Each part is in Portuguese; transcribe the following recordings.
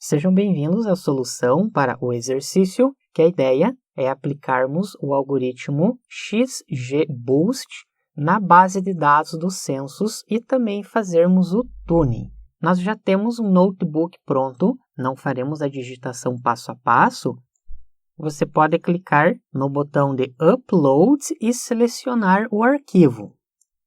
Sejam bem-vindos à solução para o exercício, que a ideia é aplicarmos o algoritmo XGBoost na base de dados dos censos e também fazermos o tuning. Nós já temos um notebook pronto, não faremos a digitação passo a passo. Você pode clicar no botão de Upload e selecionar o arquivo.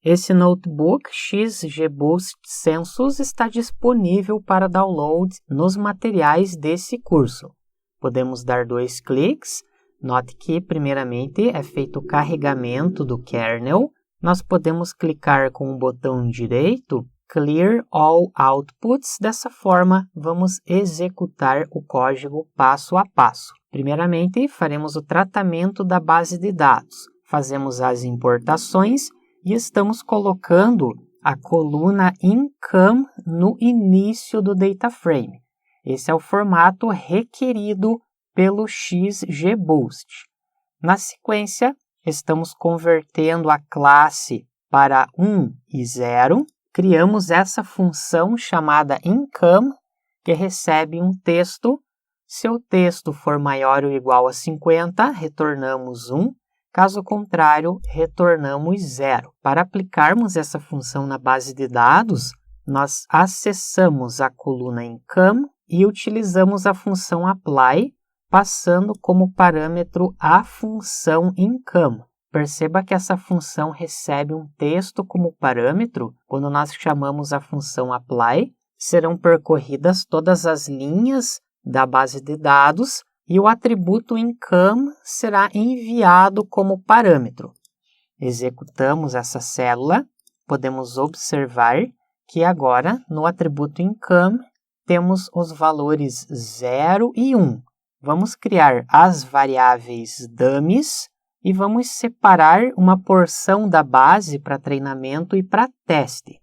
Esse notebook XGBoost Census está disponível para download nos materiais desse curso. Podemos dar 2 cliques. Note que, primeiramente, é feito o carregamento do kernel. Nós podemos clicar com o botão direito, Clear All Outputs. Dessa forma, vamos executar o código passo a passo. Primeiramente, faremos o tratamento da base de dados. Fazemos as importações e estamos colocando a coluna Income no início do data frame. Esse é o formato requerido pelo XGBoost. Na sequência, estamos convertendo a classe para 1 e 0. Criamos essa função chamada Income, que recebe um texto. Se o texto for maior ou igual a 50, retornamos 1. Caso contrário, retornamos 0. Para aplicarmos essa função na base de dados, nós acessamos a coluna Income e utilizamos a função Apply, passando como parâmetro a função Income. Perceba que essa função recebe um texto como parâmetro. Quando nós chamamos a função Apply, serão percorridas todas as linhas da base de dados, e o atributo Income será enviado como parâmetro. Executamos essa célula, podemos observar que agora, no atributo Income, temos os valores 0 e 1. Vamos criar as variáveis dummies e vamos separar uma porção da base para treinamento e para teste.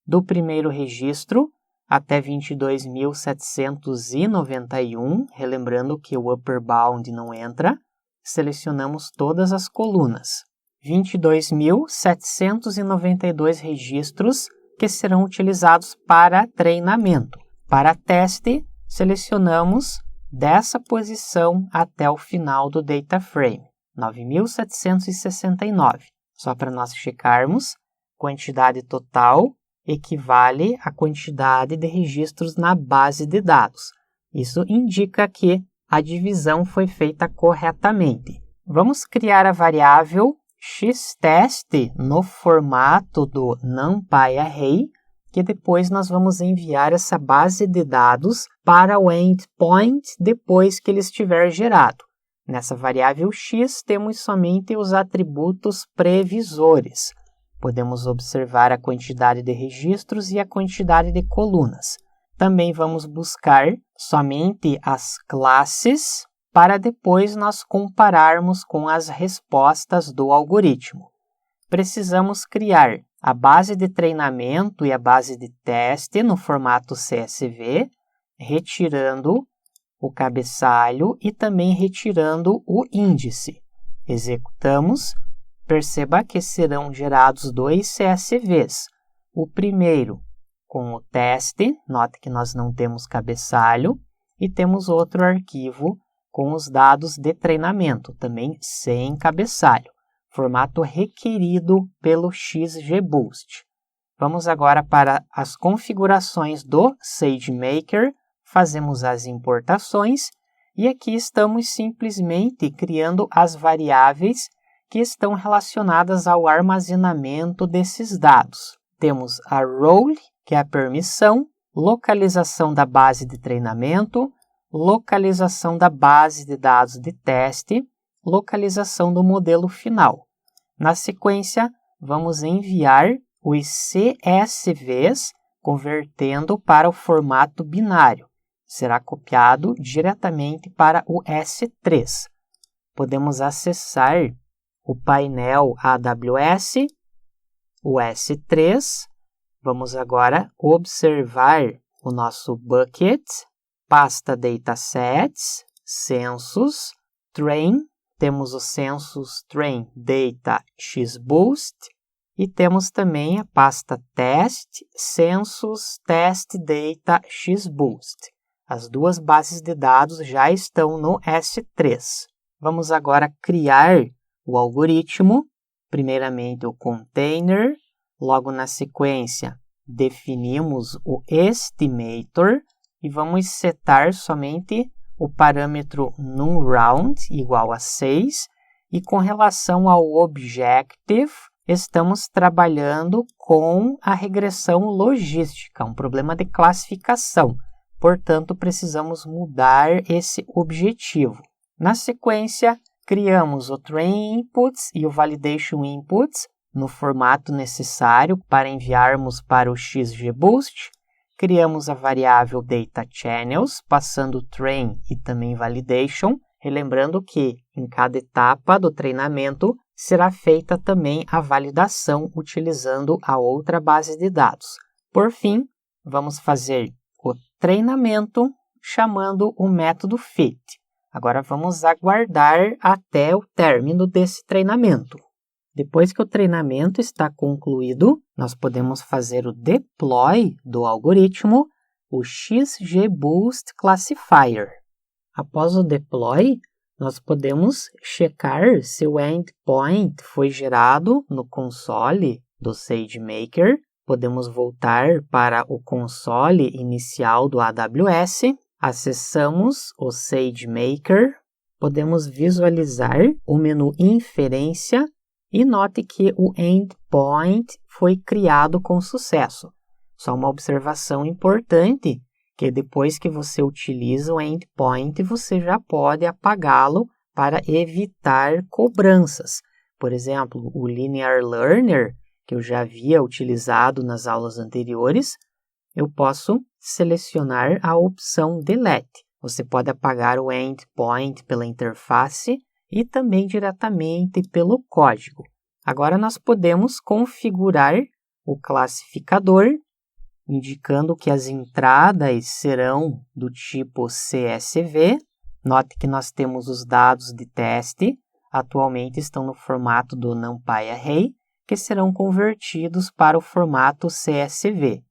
Do primeiro registro até 22.791, relembrando que o upper bound não entra, selecionamos todas as colunas. 22.792 registros que serão utilizados para treinamento. Para teste, selecionamos dessa posição até o final do data frame, 9.769. Só para nós checarmos, quantidade total equivale à quantidade de registros na base de dados. Isso indica que a divisão foi feita corretamente. Vamos criar a variável xtest no formato do NumPy Array, que depois nós vamos enviar essa base de dados para o endpoint depois que ele estiver gerado. Nessa variável x temos somente os atributos previsores. Podemos observar a quantidade de registros e a quantidade de colunas. Também vamos buscar somente as classes para depois nós compararmos com as respostas do algoritmo. Precisamos criar a base de treinamento e a base de teste no formato CSV, retirando o cabeçalho e também retirando o índice. Executamos. Perceba que serão gerados 2 CSVs. O primeiro com o teste, note que nós não temos cabeçalho, e temos outro arquivo com os dados de treinamento, também sem cabeçalho, formato requerido pelo XGBoost. Vamos agora para as configurações do SageMaker, fazemos as importações, e aqui estamos simplesmente criando as variáveis que estão relacionadas ao armazenamento desses dados. Temos a role, que é a permissão, localização da base de treinamento, localização da base de dados de teste, localização do modelo final. Na sequência, vamos enviar os CSVs convertendo para o formato binário. Será copiado diretamente para o S3. Podemos acessar o painel AWS, o S3. Vamos agora observar o nosso bucket, pasta datasets, census, train. Temos o census train data xboost e temos também a pasta test, census test data xboost. As duas bases de dados já estão no S3. Vamos agora criar o algoritmo. Primeiramente o container, logo na sequência definimos o estimator e vamos setar somente o parâmetro numRound igual a 6 e com relação ao objective estamos trabalhando com a regressão logística, um problema de classificação. Portanto, precisamos mudar esse objetivo. Na sequência, criamos o train inputs e o validation inputs no formato necessário para enviarmos para o XGBoost. Criamos a variável dataChannels, passando train e também validation, relembrando que em cada etapa do treinamento será feita também a validação utilizando a outra base de dados. Por fim, vamos fazer o treinamento chamando o método fit. Agora vamos aguardar até o término desse treinamento. Depois que o treinamento está concluído, nós podemos fazer o deploy do algoritmo, o XGBoost Classifier. Após o deploy, nós podemos checar se o endpoint foi gerado no console do SageMaker. Podemos voltar para o console inicial do AWS, acessamos o SageMaker, podemos visualizar o menu Inferência e note que o endpoint foi criado com sucesso. Só uma observação importante, que depois que você utiliza o endpoint, você já pode apagá-lo para evitar cobranças. Por exemplo, o Linear Learner, que eu já havia utilizado nas aulas anteriores, eu posso selecionar a opção Delete. Você pode apagar o endpoint pela interface e também diretamente pelo código. Agora nós podemos configurar o classificador, indicando que as entradas serão do tipo CSV. Note que nós temos os dados de teste, atualmente estão no formato do NumPy Array, que serão convertidos para o formato CSV.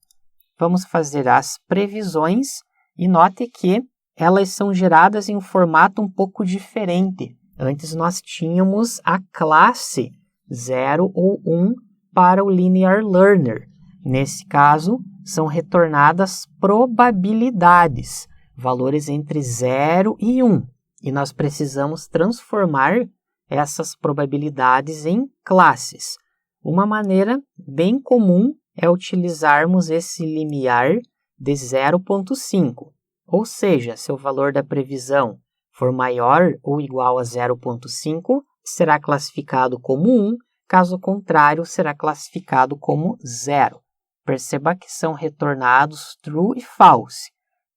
Vamos fazer as previsões e note que elas são geradas em um formato um pouco diferente. Antes nós tínhamos a classe 0 ou 1 para o Linear Learner. Nesse caso, são retornadas probabilidades, valores entre 0 e 1. E nós precisamos transformar essas probabilidades em classes. Uma maneira bem comum é utilizarmos esse limiar de 0,5. Ou seja, se o valor da previsão for maior ou igual a 0,5, será classificado como 1, caso contrário, será classificado como 0. Perceba que são retornados true e false.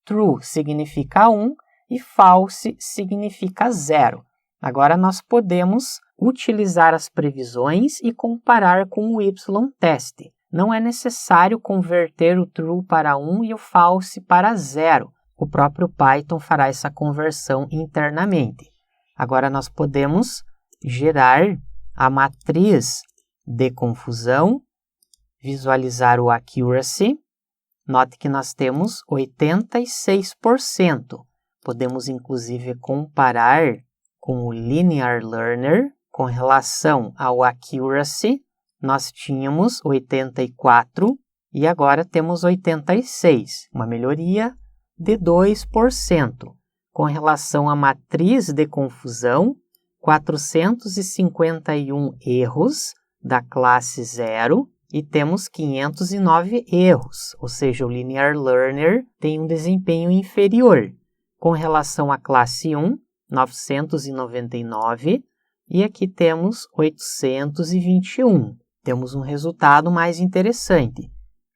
True significa 1 e false significa 0. Agora nós podemos utilizar as previsões e comparar com o y-test. Não é necessário converter o true para 1 e o false para 0. O próprio Python fará essa conversão internamente. Agora nós podemos gerar a matriz de confusão, visualizar o accuracy. Note que nós temos 86%. Podemos inclusive comparar com o Linear Learner. Com relação ao accuracy, nós tínhamos 84 e agora temos 86, uma melhoria de 2%. Com relação à matriz de confusão, 451 erros da classe 0 e temos 509 erros, ou seja, o Linear Learner tem um desempenho inferior. Com relação à classe 1, 999 e aqui temos 821. Temos um resultado mais interessante.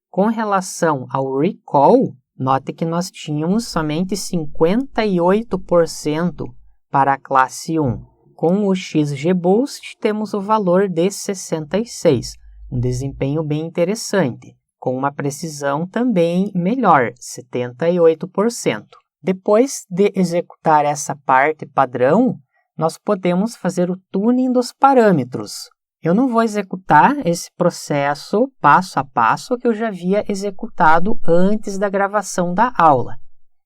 Com relação ao recall, note que nós tínhamos somente 58% para a classe 1. Com o XGBoost temos o valor de 66, um desempenho bem interessante, com uma precisão também melhor, 78%. Depois de executar essa parte padrão, nós podemos fazer o tuning dos parâmetros. Eu não vou executar esse processo passo a passo que eu já havia executado antes da gravação da aula.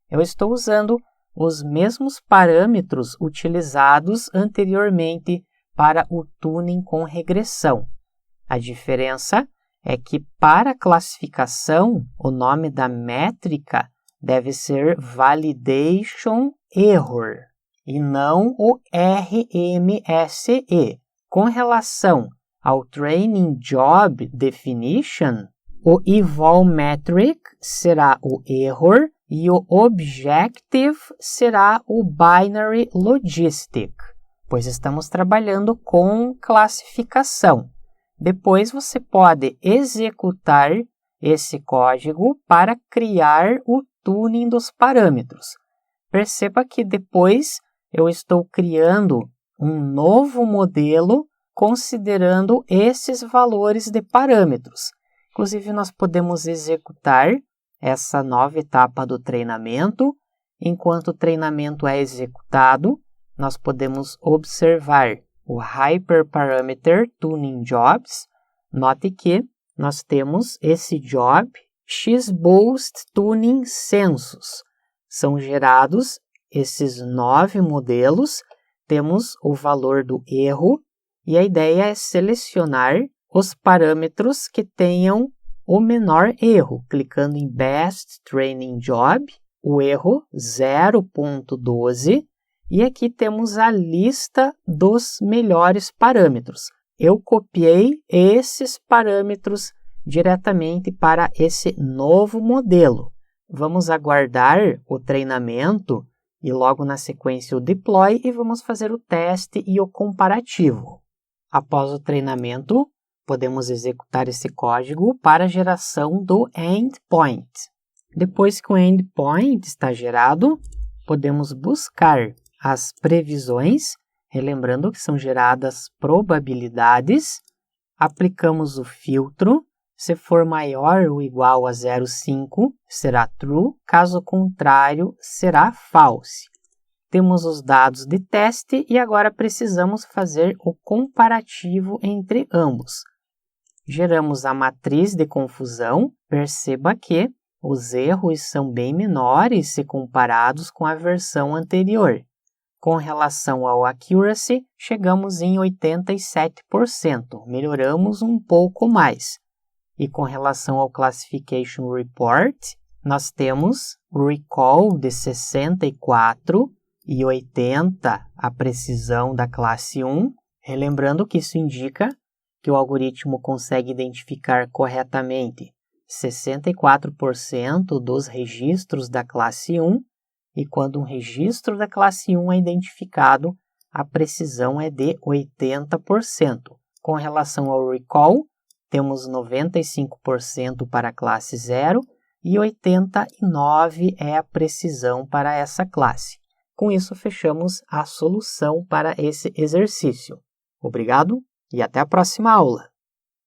eu estou usando os mesmos parâmetros utilizados anteriormente para o tuning com regressão. A diferença é que para a classificação, o nome da métrica deve ser Validation Error e não o RMSE. Com relação ao Training Job Definition, o Eval Metric será o Error e o Objective será o Binary Logistic, pois estamos trabalhando com classificação. Depois você pode executar esse código para criar o tuning dos parâmetros. Perceba que depois eu estou criando um novo modelo considerando esses valores de parâmetros. Inclusive, nós podemos executar essa nova etapa do treinamento. Enquanto o treinamento é executado, nós podemos observar o Hyperparameter Tuning Jobs. Note que nós temos esse job XBoost Tuning Census. São gerados esses 9 modelos, temos o valor do erro e a ideia é selecionar os parâmetros que tenham o menor erro, clicando em Best Training Job, o erro 0.12, e aqui temos a lista dos melhores parâmetros. Eu copiei esses parâmetros diretamente para esse novo modelo. Vamos aguardar o treinamento e logo na sequência o deploy e vamos fazer o teste e o comparativo. Após o treinamento, podemos executar esse código para a geração do endpoint. Depois que o endpoint está gerado, podemos buscar as previsões, relembrando que são geradas probabilidades, aplicamos o filtro, se for maior ou igual a 0,5, será true, caso contrário, será false. Temos os dados de teste e agora precisamos fazer o comparativo entre ambos. Geramos a matriz de confusão, perceba que os erros são bem menores se comparados com a versão anterior. Com relação ao accuracy, chegamos em 87%, melhoramos um pouco mais. E com relação ao Classification Report, nós temos o recall de 64 e 80 a precisão da classe 1, relembrando que isso indica que o algoritmo consegue identificar corretamente 64% dos registros da classe 1, e quando um registro da classe 1 é identificado, a precisão é de 80%. Com relação ao recall, temos 95% para a classe 0 e 89% é a precisão para essa classe. Com isso, fechamos a solução para esse exercício. Obrigado e até a próxima aula!